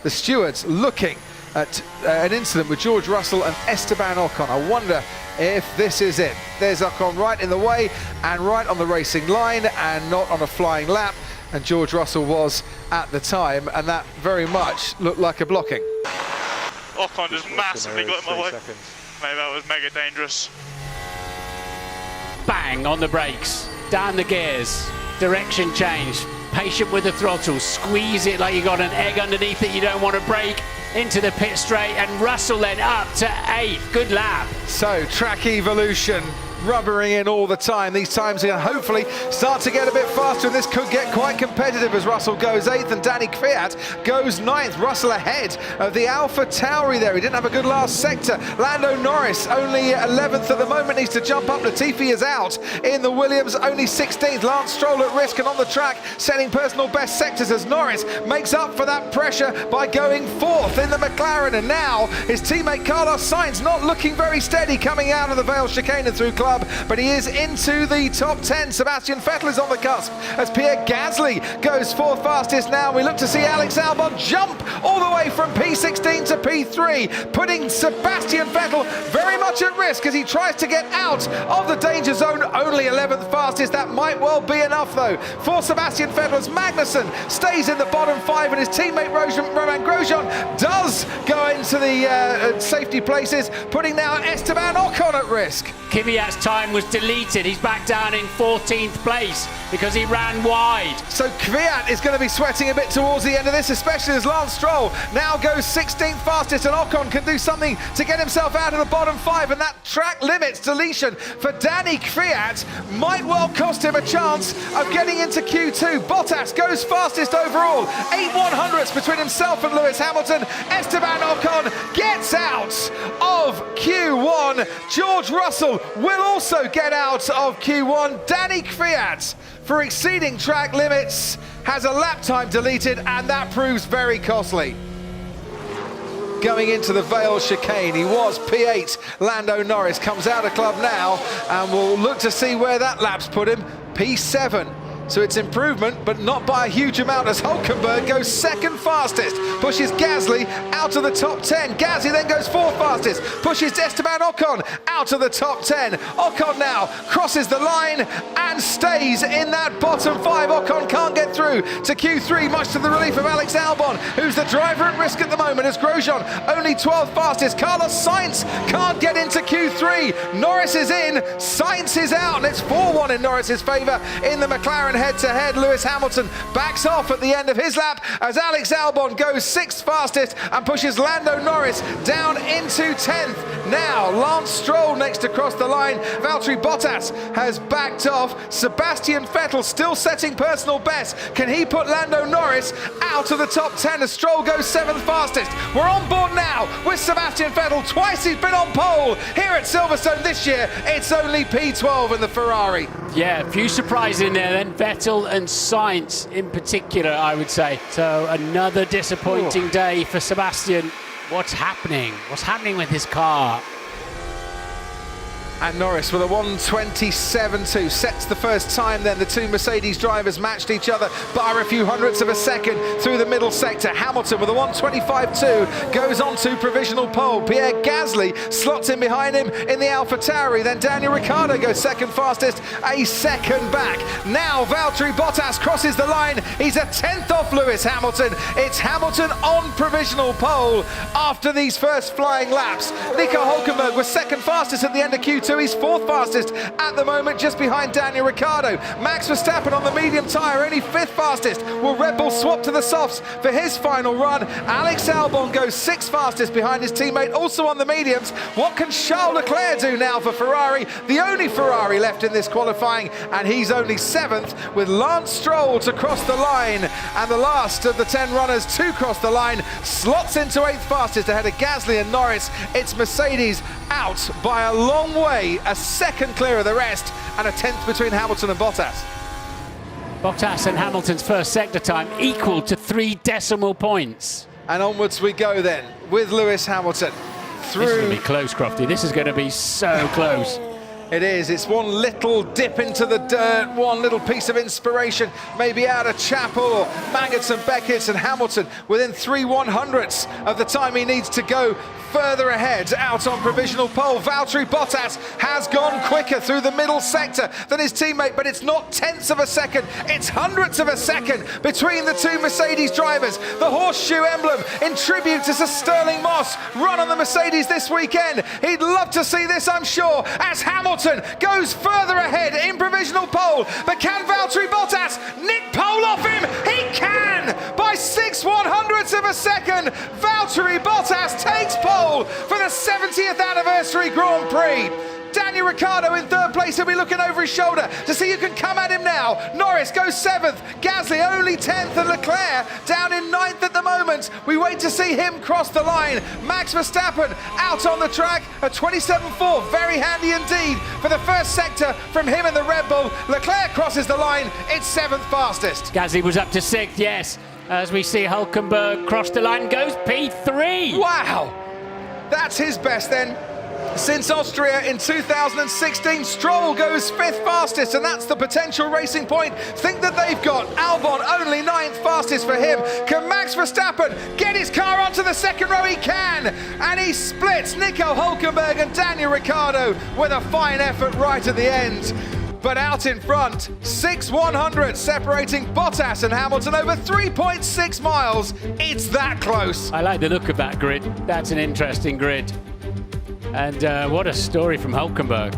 the stewards looking at an incident with George Russell and Esteban Ocon. I wonder if this is it. There's Ocon right in the way and right on the racing line and not on a flying lap, and George Russell was at the time, and that very much looked like a blocking. Ocon just massively got in my way. Mate, that was mega dangerous. Bang on the brakes, down the gears, direction change, patient with the throttle, squeeze it like you got an egg underneath it, you don't want to break, into the pit straight, and Russell then up to 8th. Good lap. So track evolution rubbering in all the time. These times are hopefully start to get a bit faster, and this could get quite competitive as Russell goes 8th and Danny Kvyat goes 9th. Russell ahead of the Alpha Tauri there. He didn't have a good last sector. Lando Norris only 11th at the moment, needs to jump up. Latifi is out in the Williams, only 16th. Lance Stroll at risk and on the track setting personal best sectors as Norris makes up for that pressure by going 4th in the McLaren, and now his teammate Carlos Sainz not looking very steady coming out of the Vale chicane and through Club, but he is into the top 10. Sebastian Vettel is on the cusp as Pierre Gasly goes 4th fastest now. We look to see Alex Albon jump all the way from P16 to P3, putting Sebastian Vettel very much at risk as he tries to get out of the danger zone. Only 11th fastest. That might well be enough though for Sebastian Vettel as Magnussen stays in the bottom 5 and his teammate Romain Grosjean does go into the safety places, putting now Esteban Ocon at risk. Kvyat's time was deleted. He's back down in 14th place because he ran wide. So Kvyat is going to be sweating a bit towards the end of this, especially as Lance Stroll now goes 16th fastest, and Ocon can do something to get himself out of the bottom 5, and that track limits deletion for Danny Kvyat might well cost him a chance of getting into Q2. Bottas goes fastest overall, 8 100ths between himself and Lewis Hamilton. Esteban Ocon gets out of Q1. George Russell will also get out of Q1. Danny Kvyat, for exceeding track limits, has a lap time deleted, and that proves very costly. Going into the Vale chicane, he was P8. Lando Norris comes out of Club now, and we'll look to see where that lap's put him. P7. So it's improvement, but not by a huge amount, as Hülkenberg goes 2nd fastest, pushes Gasly out of the top 10. Gasly then goes 4th fastest, pushes Esteban Ocon out of the top 10. Ocon now crosses the line and stays in that bottom 5. Ocon can't get through to Q3, much to the relief of Alex Albon, who's the driver at risk at the moment, as Grosjean only 12th fastest. Carlos Sainz can't get into Q3. Norris is in, Sainz is out, and it's 4-1 in Norris's favour in the McLaren head-to-head. Lewis Hamilton backs off at the end of his lap as Alex Albon goes 6th fastest and pushes Lando Norris down into 10th. Now Lance Stroll next to cross the line. Valtteri Bottas has backed off. Sebastian Vettel still setting personal best. Can he put Lando Norris out of the top 10 as Stroll goes 7th fastest? We're on board now with Sebastian Vettel. Twice he's been on pole here at Silverstone this year. It's only P12 in the Ferrari. Yeah, a few surprises in there then. Vettel and Sainz in particular, I would say. So another disappointing day for Sebastian. What's happening? What's happening with his car? And Norris with a 1:27.2 sets the first time then. The two Mercedes drivers matched each other by a few hundredths of a second through the middle sector. Hamilton with a 1:25.2 goes on to provisional pole. Pierre Gasly slots in behind him in the Alpha Tauri. Then Daniel Ricciardo goes 2nd fastest, a second back. Now Valtteri Bottas crosses the line. He's a 10th off Lewis Hamilton. It's Hamilton on provisional pole after these first flying laps. Nico Hülkenberg was 2nd fastest at the end of Q2. He's 4th fastest at the moment, just behind Daniel Ricciardo. Max Verstappen on the medium tyre, only 5th fastest. Will Red Bull swap to the softs for his final run? Alex Albon goes 6th fastest behind his teammate, also on the mediums. What can Charles Leclerc do now for Ferrari? The only Ferrari left in this qualifying, and he's only 7th, with Lance Stroll to cross the line. And the last of the 10 runners to cross the line slots into 8th fastest ahead of Gasly and Norris. It's Mercedes out by a long way, a second clear of the rest, and a 10th between Hamilton and Bottas. Bottas and Hamilton's first sector time equal to 3 decimal points. And onwards we go then with Lewis Hamilton through. This is going to be close, Crofty. This is going to be so close. It is. It's one little dip into the dirt, one little piece of inspiration, maybe out of Chapel or Maggots and Beckett, and Hamilton within 3/100ths of the time he needs to go further ahead. Out on provisional pole, Valtteri Bottas has gone quicker through the middle sector than his teammate, but it's not tenths of a second, it's hundredths of a second between the two Mercedes drivers. The horseshoe emblem in tribute to Sir Stirling Moss run on the Mercedes this weekend. He'd love to see this, I'm sure, as Hamilton goes further ahead in provisional pole. But can Valtteri Bottas nick pole off him? He can! By 6/100ths of a second, Valtteri Bottas takes pole for the 70th anniversary Grand Prix. Daniel Ricciardo in third place. He'll be looking over his shoulder to see who can come at him now. Norris goes 7th, Gasly only 10th, and Leclerc down in 9th at the moment. We wait to see him cross the line. Max Verstappen out on the track at 27.4, very handy indeed for the first sector from him and the Red Bull. Leclerc crosses the line, it's 7th fastest. Gasly was up to 6th, yes. As we see Hulkenberg cross the line, goes P3. Wow, that's his best then. Since Austria in 2016, Stroll goes 5th fastest, and that's the potential racing point. Think that they've got. Albon only 9th fastest for him. Can Max Verstappen get his car onto the second row? He can, and he splits Nico Hulkenberg and Daniel Ricciardo with a fine effort right at the end. But out in front, 6/100 separating Bottas and Hamilton over 3.6 miles. It's that close. I like the look of that grid. That's an interesting grid. And what a story from Hulkenberg.